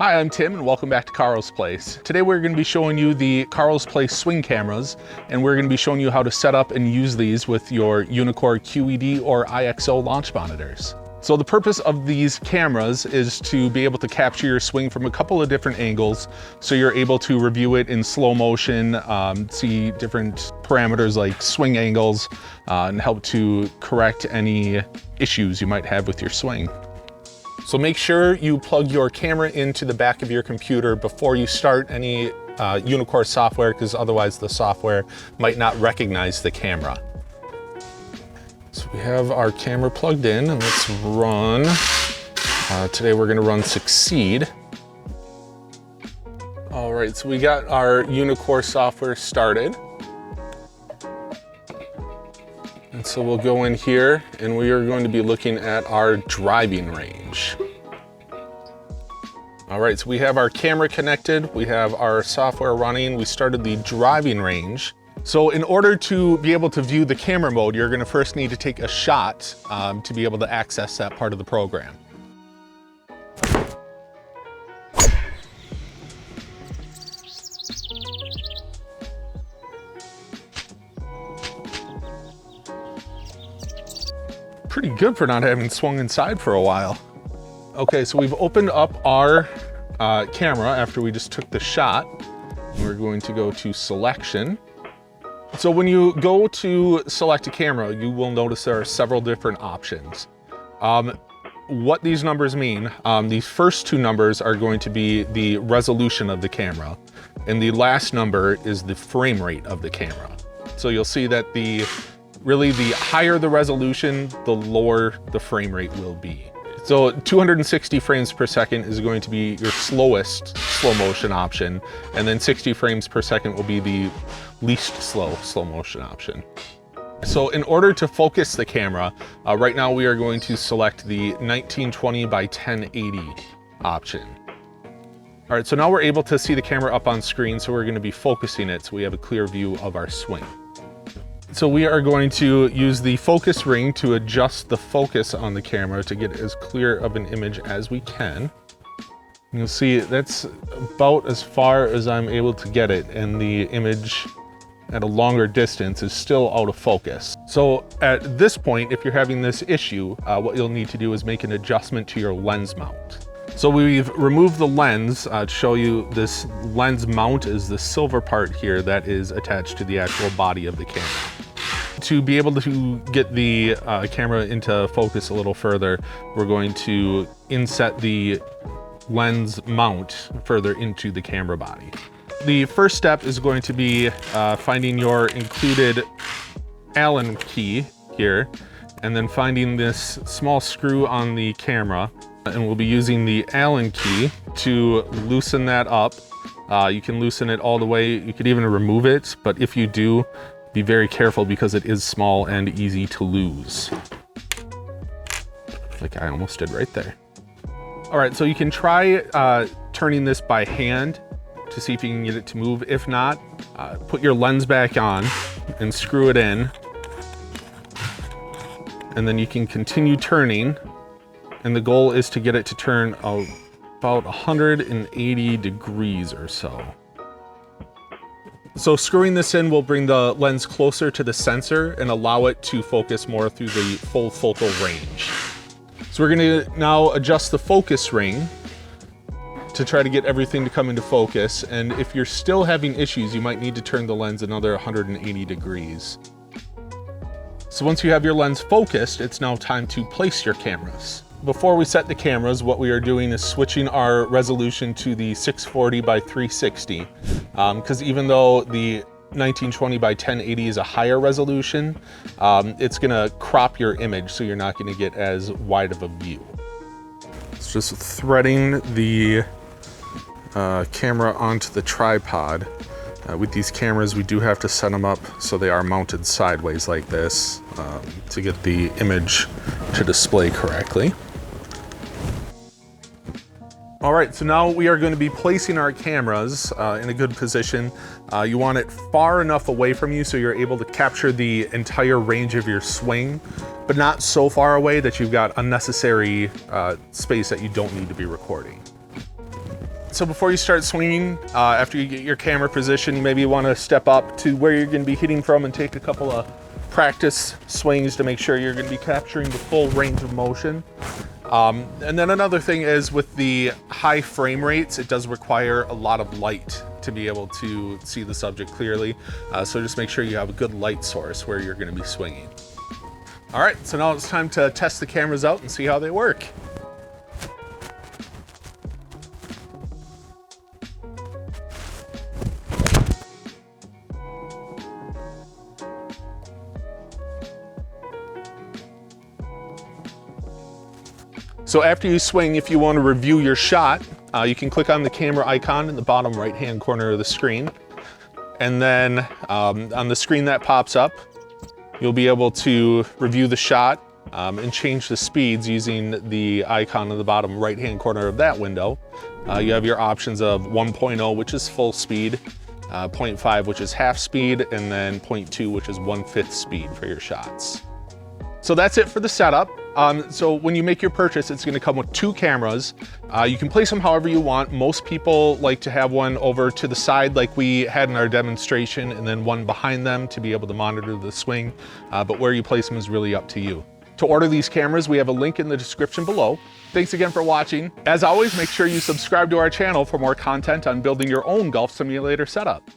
Hi, I'm Tim and welcome back to Carl's Place. Today we're going to be showing you the Carl's Place swing cameras, and we're going to be showing you how to set up and use these with your Unicore QED or IXO launch monitors. So the purpose of these cameras is to be able to capture your swing from a couple of different angles, so you're able to review it in slow motion, see different parameters like swing angles, and help to correct any issues you might have with your swing. So make sure you plug your camera into the back of your computer before you start any Unicore software, because otherwise the software might not recognize the camera. So we have our camera plugged in, and let's run. Today we're gonna run Succeed. All right, so we got our Unicore software started. And so we'll go in here and we are going to be looking at our driving range. All right, so we have our camera connected, we have our software running, we started the driving range. So in order to be able to view the camera mode, you're gonna first need to take a shot to be able to access that part of the program. Pretty good for not having swung inside for a while. Okay, so we've opened up our camera after we just took the shot. We're going to go to selection. So when you go to select a camera, you will notice there are several different options. What these numbers mean, these first two numbers are going to be the resolution of the camera, and the last number is the frame rate of the camera. So you'll see that really the higher the resolution, the lower the frame rate will be. So 260 frames per second is going to be your slowest slow motion option, and then 60 frames per second will be the least slow motion option. So in order to focus the camera, right now we are going to select the 1920 by 1080 option. All right, so now we're able to see the camera up on screen, so we're going to be focusing it so we have a clear view of our swing. So we are going to use the focus ring to adjust the focus on the camera to get as clear of an image as we can. You'll see that's about as far as I'm able to get it, and the image at a longer distance is still out of focus. So at this point, if you're having this issue, what you'll need to do is make an adjustment to your lens mount. So we've removed the lens to show you this lens mount is the silver part here that is attached to the actual body of the camera. To be able to get the camera into focus a little further, we're going to inset the lens mount further into the camera body. The first step is going to be finding your included Allen key here, and then finding this small screw on the camera. And we'll be using the Allen key to loosen that up. You can loosen it all the way. You could even remove it, but if you do, be very careful because it is small and easy to lose. Like I almost did right there. All right, so you can try turning this by hand to see if you can get it to move. If not, put your lens back on and screw it in. And then you can continue turning. And the goal is to get it to turn about 180 degrees or so. So screwing this in will bring the lens closer to the sensor and allow it to focus more through the full focal range. So we're gonna now adjust the focus ring to try to get everything to come into focus. And if you're still having issues, you might need to turn the lens another 180 degrees. So once you have your lens focused, it's now time to place your cameras. Before we set the cameras, what we are doing is switching our resolution to the 640 by 360. Because even though the 1920 by 1080 is a higher resolution, it's gonna crop your image so you're not gonna get as wide of a view. It's just threading the camera onto the tripod. With these cameras, we do have to set them up so they are mounted sideways like this to get the image to display correctly. All right, so now we are going to be placing our cameras in a good position. You want it far enough away from you so you're able to capture the entire range of your swing, but not so far away that you've got unnecessary space that you don't need to be recording. so before you start swinging, after you get your camera position, maybe you want to step up to where you're going to be hitting from and take a couple of practice swings to make sure you're going to be capturing the full range of motion. And then another thing is with the high frame rates, it does require a lot of light to be able to see the subject clearly. So just make sure you have a good light source where you're going to be swinging. All right, so now it's time to test the cameras out and see how they work. So after you swing, if you want to review your shot, you can click on the camera icon in the bottom right-hand corner of the screen. And then on the screen that pops up, you'll be able to review the shot and change the speeds using the icon in the bottom right-hand corner of that window. You have your options of 1.0, which is full speed, 0.5, which is half speed, and then 0.2, which is 1/5 speed for your shots. So that's it for the setup. So when you make your purchase, it's going to come with 2 cameras. You can place them however you want. Most people like to have one over to the side like we had in our demonstration, and then one behind them to be able to monitor the swing. But where you place them is really up to you. To order these cameras, we have a link in the description below. Thanks again for watching. As always, make sure you subscribe to our channel for more content on building your own golf simulator setup.